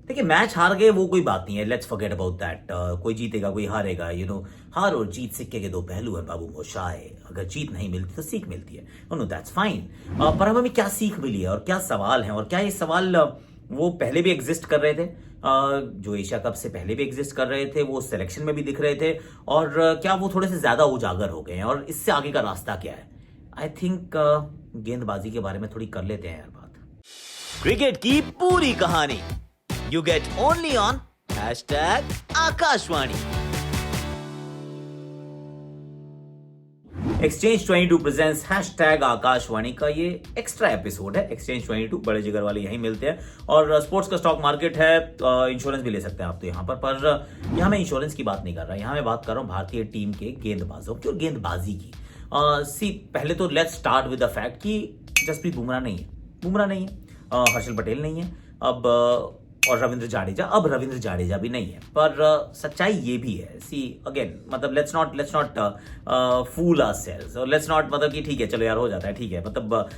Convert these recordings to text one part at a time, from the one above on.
देखिए मैच हार गए वो कोई बात नहीं है, लेट्स फॉरगेट अबाउट दैट। कोई जीतेगा कोई हारेगा, हार और जीत सिक्के के दो पहलू हैं बाबू मोशाय। अगर जीत नहीं मिलती तो सीख मिलती है, नो दैट्स फाइन। पर हमें क्या सीख मिली है और क्या सवाल है, और क्या ये सवाल वो पहले भी एग्जिस्ट कर रहे थे, जो एशिया कप से पहले भी एग्जिस्ट कर रहे थे, वो सिलेक्शन में भी दिख रहे थे, और क्या वो थोड़े से ज्यादा उजागर हो गए हैं, और इससे आगे का रास्ता क्या है? आई थिंक गेंदबाजी के बारे में थोड़ी कर लेते हैं यार बात। क्रिकेट की पूरी कहानी you get only on #Akashvani. Exchange 22 presents #Akashvani का ये एक्स्ट्रा एपिसोड है। एक्सचेंज 22 बड़े जिगर वाले यहीं मिलते हैं, और स्पोर्ट्स का स्टॉक मार्केट है, इंश्योरेंस भी ले सकते हैं आप तो यहाँ पर यहाँ मैं इंश्योरेंस की बात नहीं कर रहा, यहाँ मैं बात कर रहा हूँ भारतीय टीम के गेंदबाजों की और गेंदबाजी की। पहले तो let's start with the fact कि जसप्रीत बुमराह नहीं है, हर्षल पटेल नहीं है, और रविंद्र जाडेजा भी नहीं है। पर सच्चाई ये भी है, अगेन मतलब लेट्स नॉट फूल आवरसेल्व्स, और लेट्स नॉट मतलब कि ठीक है चलो यार हो जाता है, ठीक है मतलब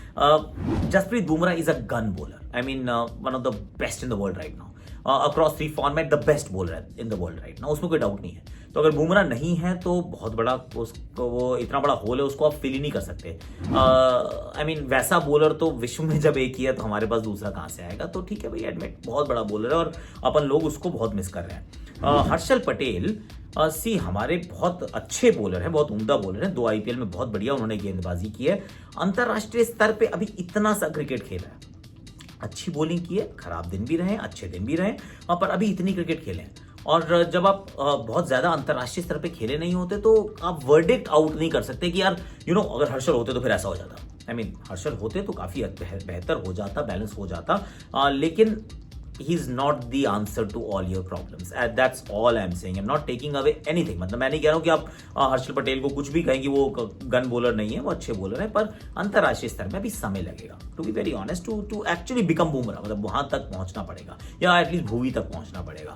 Jasprit Bumrah is a gun bowler. I mean one of the best in the world right now, across 3 format the best bowler in the world right now, उसमें कोई डाउट नहीं है। तो अगर बुमराह नहीं है तो बहुत बड़ा उसको, वो इतना बड़ा होल है, उसको आप फिल ही नहीं कर सकते। आई मीन वैसा बॉलर तो विश्व में जब एक ही है तो हमारे पास दूसरा कहां से आएगा? तो ठीक है भाई, एडमिट बहुत बड़ा बॉलर है और अपन लोग उसको बहुत मिस कर रहे हैं। हर्षल पटेल हमारे बहुत अच्छे बॉलर हैं, बहुत उम्दा बॉलर हैं, 2 आईपीएल में बहुत बढ़िया उन्होंने गेंदबाजी की है, अंतरराष्ट्रीय स्तर पे अभी इतना सा क्रिकेट खेला है, अच्छी बॉलिंग की है, खराब दिन भी रहे अच्छे दिन भी रहे, पर अभी इतनी क्रिकेट खेले हैं। और जब आप बहुत ज्यादा अंतरराष्ट्रीय स्तर पे खेले नहीं होते तो आप वर्डिक्ट आउट नहीं कर सकते कि यार अगर हर्षल होते तो फिर ऐसा हो जाता। आई मीन हर्षल होते तो काफी बेहतर हो जाता, बैलेंस हो जाता, लेकिन he is not the answer to all your problems, and that's all I'm saying. I'm not taking away anything. मतलब मैं नहीं कह रहा हूँ कि आप हर्षल पटेल को कुछ भी कहें कि वो गन बॉलर नहीं है, वो अच्छे बॉलर हैं, पर अंतरराष्ट्रीय स्तर में अभी समय लगेगा, to be very honest, to actually become Bumrah, मतलब वहां तक पहुंचना पड़ेगा, या एटलीस्ट भूवी तक पहुंचना पड़ेगा।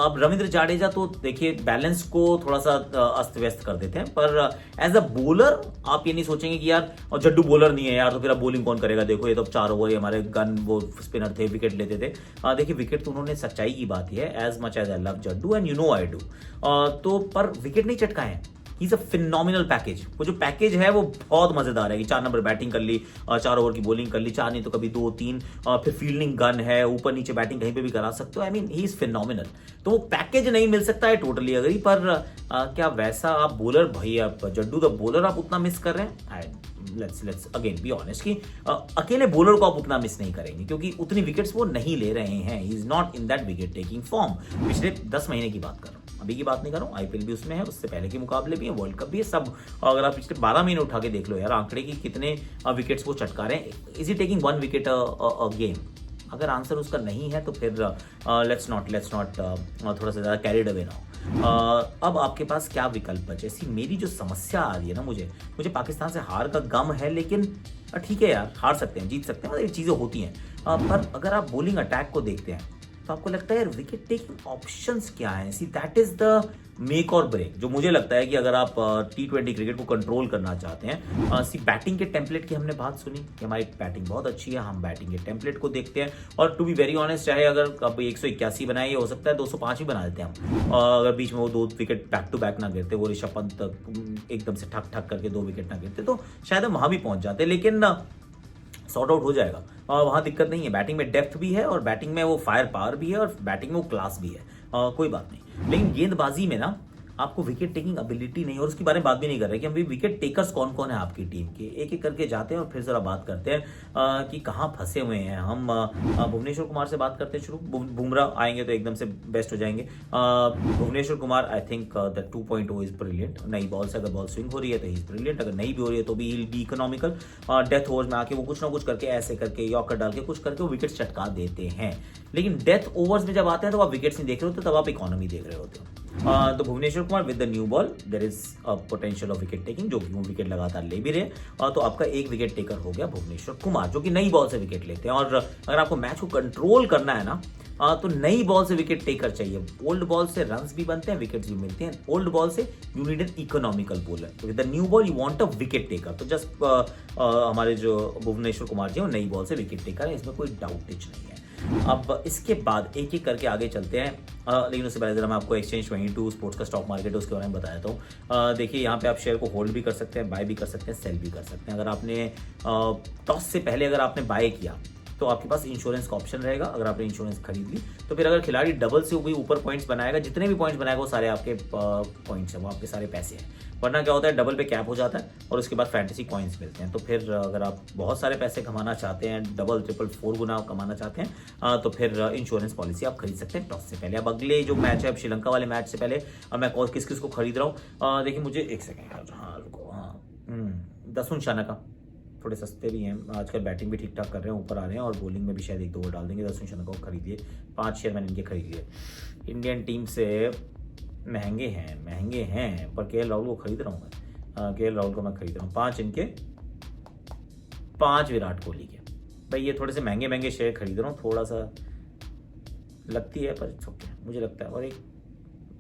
अब रविंद्र जाडेजा तो देखिए बैलेंस को थोड़ा सा अस्त व्यस्त कर देते हैं, पर एज अ बॉलर आप ये नहीं सोचेंगे कि यार जड्डू बॉलर नहीं है यार तो फिर अब बॉलिंग कौन करेगा, देखो ये तो 4 ओवर हमारे गन वो स्पिनर थे, विकेट लेते थे। देखिए विकेट तो उन्होंने, सच्चाई की बात है, as much as I love Jaddu and I do, तो पर विकेट नहीं चटकाए हैं। He is a phenomenal package. वो जो पैकेज है वो बहुत मजेदार है कि 4 नंबर बैटिंग कर ली, 4 ओवर की बॉलिंग कर ली, 4 नहीं तो कभी 2-3, फिर फील्डिंग गन है, ऊपर नीचे बैटिंग कहीं पे भी करा सकते हो। I mean he is phenomenal. तो वो पैकेज नहीं मिल सकता है, टोटली अग्री, पर क्या वैसा आप बॉलर, भाई आप जड्डू द बॉलर आप उतना मिस कर रहे हैं? लेट्स अगेन बी ऑनेस्ट कि अकेले बॉलर को आप उतना मिस नहीं करेंगे, क्योंकि उतनी विकेट्स वो नहीं ले रहे हैं। He is not in that wicket taking form. पिछले 10 महीने की बात कर रहा हूं, अभी की बात नहीं कर रहा हूं। आईपीएल भी उसमें है, उससे पहले के मुकाबले भी है, वर्ल्ड कप भी है, सब अगर आप पिछले 12 महीने उठा के देख लो यार आंकड़े की कितने विकेट्स वो चटका रहे हैं। Is he taking 1 wicket a game? अगर आंसर उसका नहीं है तो फिर लेट्स नॉट थोड़ा सा ज्यादा कैरिड अवे ना हो। अब आपके पास क्या विकल्प बचे? मेरी जो समस्या आ रही है ना, मुझे पाकिस्तान से हार का गम है, लेकिन ठीक है यार, हार सकते हैं, जीत सकते हैं, मतलब ये चीजें होती हैं। पर अगर आप बॉलिंग अटैक को देखते हैं तो आपको लगता है यार विकेट टेकिंग ऑप्शंस क्या है? दैट इज द मेक और ब्रेक, जो मुझे लगता है कि अगर आप T20 क्रिकेट को कंट्रोल करना चाहते हैं। बैटिंग के टेम्पलेट की हमने बात सुनी कि हमारी बैटिंग बहुत अच्छी है, हम बैटिंग के टेम्पलेट को देखते हैं, और टू बी वेरी ऑनेस्ट, चाहे अगर अब 181 बनाए, ये हो सकता है 205 ही बना देते हैं हम, अगर बीच में वो 2 विकेट बैक टू बैक ना गिरते, वो ऋषभ पंत एकदम से ठक ठक करके 2 विकेट ना गिरते, तो शायद हम वहां भी पहुंच जाते, लेकिन सॉर्ट आउट हो जाएगा। वहां दिक्कत नहीं है, बैटिंग में डेप्थ भी है, और बैटिंग में वो फायर पावर भी है, और बैटिंग में वो क्लास भी है, कोई बात नहीं। लेकिन गेंदबाजी में ना आपको विकेट टेकिंग एबिलिटी नहीं, और उसके बारे में बात भी नहीं कर रहे कि हम भी विकेट टेकर्स कौन कौन है आपकी टीम के, एक एक करके जाते हैं और फिर जरा बात करते हैं कि कहाँ फंसे हुए हैं हम। भुवनेश्वर कुमार से बात करते हैं शुरू। बुमराह आएंगे तो एकदम से बेस्ट हो जाएंगे। Bhuvneshwar Kumar, I think the 2.0 is brilliant. नई बॉल से अगर बॉल स्विंग हो रही है तो ही इज ब्रिलियंट, अगर नहीं भी हो रही है तो भी ही बी इकोनॉमिकल। डेथ ओवर्स में आके वो कुछ ना कुछ करके, ऐसे करके यॉर्कर डाल के कुछ करके वो विकेट चटका देते हैं। लेकिन डेथ ओवर्स में जब आते हैं तो आप विकेट्स नहीं देख रहे होते, तब आप इकोनॉमी देख रहे होते हो। तो Bhuvneshwar Kumar with the new ball there is a potential of wicket taking, जो कि वो विकेट लगातार ले भी रहे, तो आपका एक विकेट टेकर हो गया भुवनेश्वर कुमार, जो कि नई बॉल से विकेट लेते हैं। और अगर आपको मैच को कंट्रोल करना है ना, तो नई बॉल से विकेट टेकर चाहिए। ओल्ड बॉल से रन्स भी बनते हैं, विकेट्स भी मिलते हैं। ओल्ड बॉल से you need an economical bowler, with the new ball you want a wicket taker. तो जस्ट हमारे जो भुवनेश्वर कुमार जी वो नई बॉल से विकेट टेकर है, इसमें कोई डाउट नहीं है। अब इसके बाद एक एक करके आगे चलते हैं, लेकिन उससे पहले जरा मैं आपको एक्सचेंज 22 स्पोर्ट्स का स्टॉक मार्केट है उसके बारे में बता देता हूँ। देखिए यहाँ पे आप शेयर को होल्ड भी कर सकते हैं, बाय भी कर सकते हैं, सेल भी कर सकते हैं। अगर आपने टॉस से पहले अगर आपने बाय किया तो आपके पास इंश्योरेंस का ऑप्शन रहेगा। अगर आपने इंश्योरेंस खरीद ली तो फिर अगर खिलाड़ी डबल से भी ऊपर पॉइंट्स बनाएगा, जितने भी पॉइंट्स बनाएगा वो सारे आपके पॉइंट्स हैं, वो आपके सारे पैसे हैं। वरना क्या होता है, डबल पे कैप हो जाता है और उसके बाद फैंटेसी कॉइन्स मिलते हैं। तो फिर अगर आप बहुत सारे पैसे कमाना चाहते हैं, डबल ट्रिपल 4 गुना कमाना चाहते हैं, तो फिर इंश्योरेंस पॉलिसी आप खरीद सकते हैं टॉस से पहले। अब अगले जो मैच है, अब श्रीलंका वाले मैच से पहले अब मैं किस किस को खरीद रहा हूँ, देखिए मुझे एक सेकेंड, हाँ रुको, हाँ दसुन शानका थोड़े सस्ते भी हैं आजकल, बैटिंग भी ठीक ठाक कर रहे हैं, ऊपर आ रहे हैं और बॉलिंग में भी शायद 1-2 ओवर डाल देंगे। दसुन शानका को खरीदिए, 5 शेयर मैंने इनके खरीद लिए। इंडियन टीम से महंगे हैं पर केएल राहुल को खरीद रहा हूँ मैं, केएल राहुल को मैं खरीद रहा हूँ। 5 इनके, 5 विराट कोहली के। भाई ये थोड़े से महंगे शेयर खरीद रहा हूँ, थोड़ा सा लगती है पर मुझे लगता है। और एक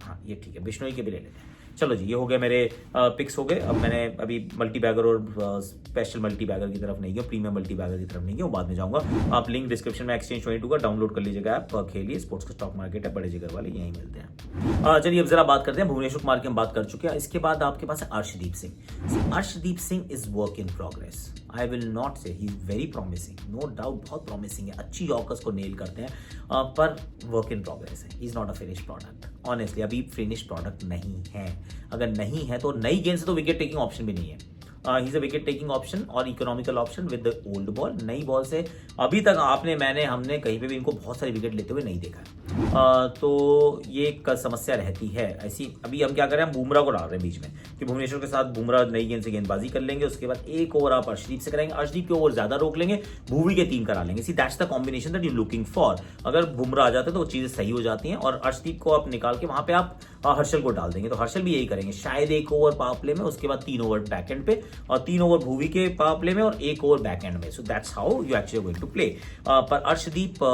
हाँ ये ठीक है, बिश्नोई के भी ले लेते हैं। चलो जी, ये हो गए मेरे पिक्स हो गए। अब मैंने अभी मल्टी बैगर और स्पेशल मल्टी बैगर की तरफ नहीं गया, प्रीमियम मल्टी बैगर की तरफ नहीं गया, वो बाद में जाऊंगा। आप लिंक डिस्क्रिप्शन में एक्सचेंज 22 का डाउनलोड कर लीजिएगा, आप खेलिए। स्पोर्ट्स का स्टॉक मार्केट है, बड़े जिगर वाले यहीं मिलते हैं। चलिए अब जरा बात करते हैं भुवनेश्वर कुमार की, हम बात कर चुके हैं। इसके बाद आपके पास है Arshdeep Singh. Arshdeep Singh is work in progress, I will not say he is very promising, no doubt बहुत प्रॉमिसिंग है, अच्छी यॉर्कर्स को नेल करते हैं, पर वर्क इन प्रोग्रेस है, is not a finish product. Honestly अभी फिनिश प्रोडक्ट नहीं है। अगर नहीं है तो नई गेंद से तो विकेट टेकिंग ऑप्शन भी नहीं है। He is a wicket taking option और economical option with the old ball. नई बॉल से अभी तक हमने कहीं पे भी इनको बहुत सारे विकेट लेते हुए नहीं देखा है। तो ये एक समस्या रहती है ऐसी। अभी हम क्या करें, हम बुमराह को डाल रहे हैं बीच में कि भुवनेश्वर के साथ बुमराह नई गेंद से गेंदबाजी कर लेंगे, उसके बाद एक ओवर आप अर्शदीप से कराएंगे, अर्शदीप के ओवर ज्यादा रोक लेंगे, भुवी के 3 करा लेंगे। See that's the combination that you looking for. अगर बुमराह आ जाते हैं तो चीजें सही हो जाती हैं और अर्शदीप को आप निकाल के वहां पे आप हर्षल को डाल देंगे, तो हर्षल भी यही करेंगे, शायद 1 ओवर पावर प्ले में, उसके बाद 3 ओवर बैकएंड पे और 3 ओवर भुवी के पावर प्ले में और 1 ओवर बैकएंड में। So that's how you actually going to play. पर Arshdeep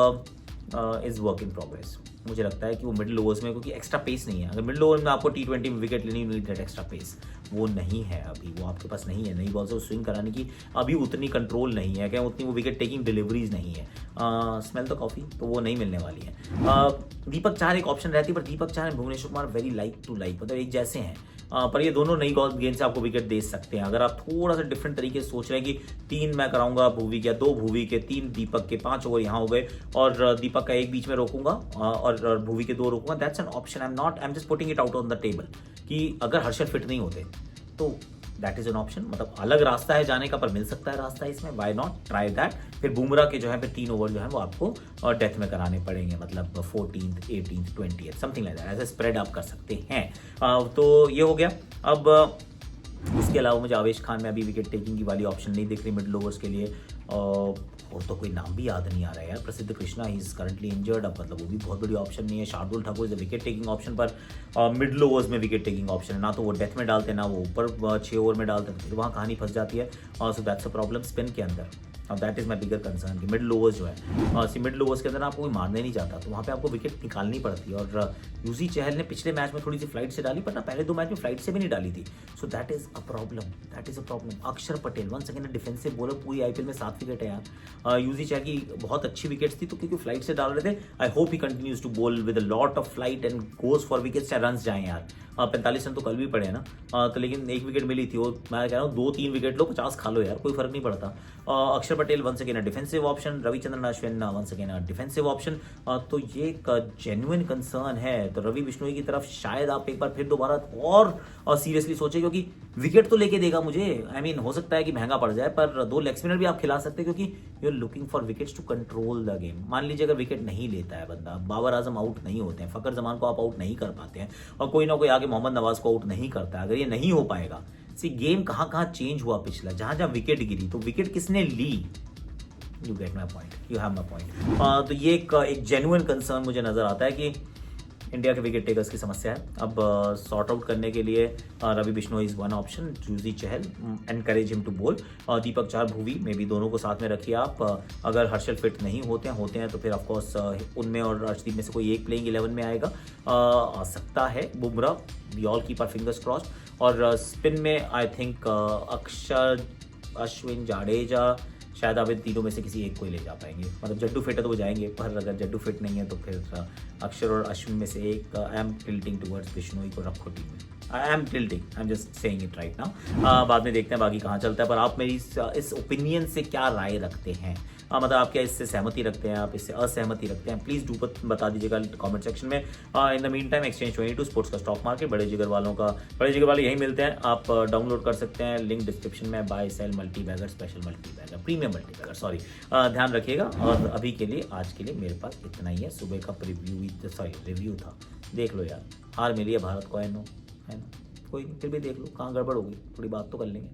is work in progress. मुझे लगता है कि वो मिडिल ओवर्स में, क्योंकि एक्स्ट्रा पेस नहीं है। अगर मिडिल ओवर में आपको T20 में विकेट लेनी, नीड दैट एक्स्ट्रा पेस, वो नहीं है अभी, वो आपके पास नहीं है। नई बॉल से स्विंग कराने की अभी उतनी कंट्रोल नहीं है, क्या उतनी वो विकेट टेकिंग डिलीवरीज नहीं है। स्मेल द कॉफी, तो वो नहीं मिलने वाली है। दीपक चाहर एक ऑप्शन रहती है, पर Deepak Chahar Bhuvneshwar Kumar very like to like, मतलब एक जैसे हैं। पर ये दोनों नई गेंद से आपको विकेट दे सकते हैं। अगर आप थोड़ा सा डिफरेंट तरीके से सोच रहे हैं कि 3 मैं कराऊंगा भुवी के, 2 भुवी के, 3 दीपक के, 5 ओवर यहाँ हो गए और दीपक का 1 बीच में रोकूंगा और भुवी के 2 रोकूंगा, that's an option. I am just putting it out on the table कि अगर हर्षल फिट नहीं होते तो दैट इज एन ऑप्शन। मतलब अलग रास्ता है जाने का, पर मिल सकता है रास्ता इसमें, वाई नॉट ट्राई दैट। फिर बुमराह के जो है फिर 3 ओवर जो है वो आपको डेथ में कराने पड़ेंगे, मतलब 14th, 18th, 20th something like that, ऐसे स्प्रेड आप कर सकते हैं। तो ये हो गया। अब उसके अलावा मुझे आवेश खान में अभी विकेट टेकिंग की वाली ऑप्शन नहीं दिख रही मिडिल ओवर्स के लिए, और तो कोई नाम भी याद नहीं आ रहा है यार। प्रसिद्ध Krishna he is currently injured, अब मतलब वो भी बहुत बड़ी ऑप्शन नहीं है। Shardul Thakur is wicket taking option, पर मिडिल ओवर्स में विकेट टेकिंग ऑप्शन है, ना तो वो डेथ में डालते ना वो ऊपर 6 ओवर में डालते, तो वहाँ कहानी फंस जाती है। So that's a problem spin के अंदर। अब that is my bigger concern कि मिडिल ओवर्स जो है, मिडिल ओवर्स के अंदर आपको कोई मारने नहीं चाहता, तो वहाँ पे आपको विकेट निकालनी पड़ती है। और यूजी चहल ने पिछले मैच में थोड़ी सी फ्लाइट से डाली, पर ना पहले 2 मैच में फ्लाइट से भी नहीं डाली थी। So that is a problem. Axar Patel once again defensive bowler, पूरी आईपीएल में 7 विकेट है यार। यूजी चहल की बहुत अच्छी विकेट्स थी, तो क्योंकि फ्लाइट से डाल रहे थे। I hope he continues to bowl with a lot of flight and goes for wickets, चाहे रन जाए यार। 45 रन तो कल भी पड़े ना, तो लेकिन 1 विकेट मिली थी, वो मैं कह रहा हूँ 2-3 विकेट लो, 50 खा लो यार, कोई फर्क नहीं पड़ता। Axar Patel once again defensive option, Ravichandran Ashwin once again defensive option. तो ये एक जेन्युइन कंसर्न है। तो रवि बिश्नोई की तरफ शायद आप एक बार फिर दोबारा और सीरियसली सोचे, क्योंकि विकेट तो लेके देगा मुझे। आई मीन हो सकता है कि महंगा पड़ जाए, पर 2 लेग स्पिनर भी आप खिला सकते हैं, क्योंकि you are looking for wickets to control the game. मान लीजिए अगर विकेट नहीं लेता है बंदा, बाबर आजम आउट नहीं होते हैं, फकर जमान को आप आउट नहीं कर पाते हैं, और कोई ना कोई आगे मोहम्मद नवाज को आउट नहीं करता है, अगर ये नहीं हो पाएगा, सी गेम कहाँ चेंज हुआ पिछला, जहां विकेट गिरी तो विकेट किसने ली। You get my point, you have my point. तो ये एक जेन्युइन कंसर्न मुझे नजर आता है कि इंडिया के विकेट टेकर्स की समस्या है। अब सॉर्ट आउट करने के लिए Ravi Bishnoi is one option, Yuzi Chahal encourage him to bowl, Deepak Chahar Bhuvi में भी दोनों को साथ में रखिए आप। अगर हर्षल फिट नहीं होते हैं तो फिर ऑफकोर्स उनमें और अर्शदीप में से कोई एक प्लेइंग 11 में आएगा, आ सकता है Bumrah, we all keep our fingers crossed. और स्पिन में आई थिंक अक्षर, अश्विन, जाडेजा, शायद आप इन तीनों में से किसी एक को ही ले जा पाएंगे। मतलब जड्डू फिट है तो वो जाएंगे, पर अगर जड्डू फिट नहीं है तो फिर अक्षर और अश्विन में से एक, I am tilting towards Bishnoi को रखो टीम में। I am tilting, I am just saying it right now. बाद में देखते हैं बाकी कहाँ चलता है। पर आप मेरी इस ओपिनियन से क्या राय रखते हैं? मतलब आप क्या इससे सहमति रखते हैं, आप इससे असहमति रखते हैं? प्लीज़ डू बता दीजिएगा कमेंट सेक्शन में। In the mean time exchange 22 sports का स्टॉक मार्केट, बड़े जिगर वाले यहीं मिलते हैं। आप डाउनलोड कर सकते हैं, लिंक डिस्क्रिप्शन में। Buy sell multibagger, special multibagger, premium multibagger, sorry. ध्यान रखिएगा। और अभी के लिए, आज के लिए मेरे पास इतना ही है। सुबह का रिव्यू था, देख लो यार। हार मिली है भारत को, है ना? कोई नहीं, फिर भी देख लो, कहाँ गड़बड़ होगी, थोड़ी बात तो कर लेंगे।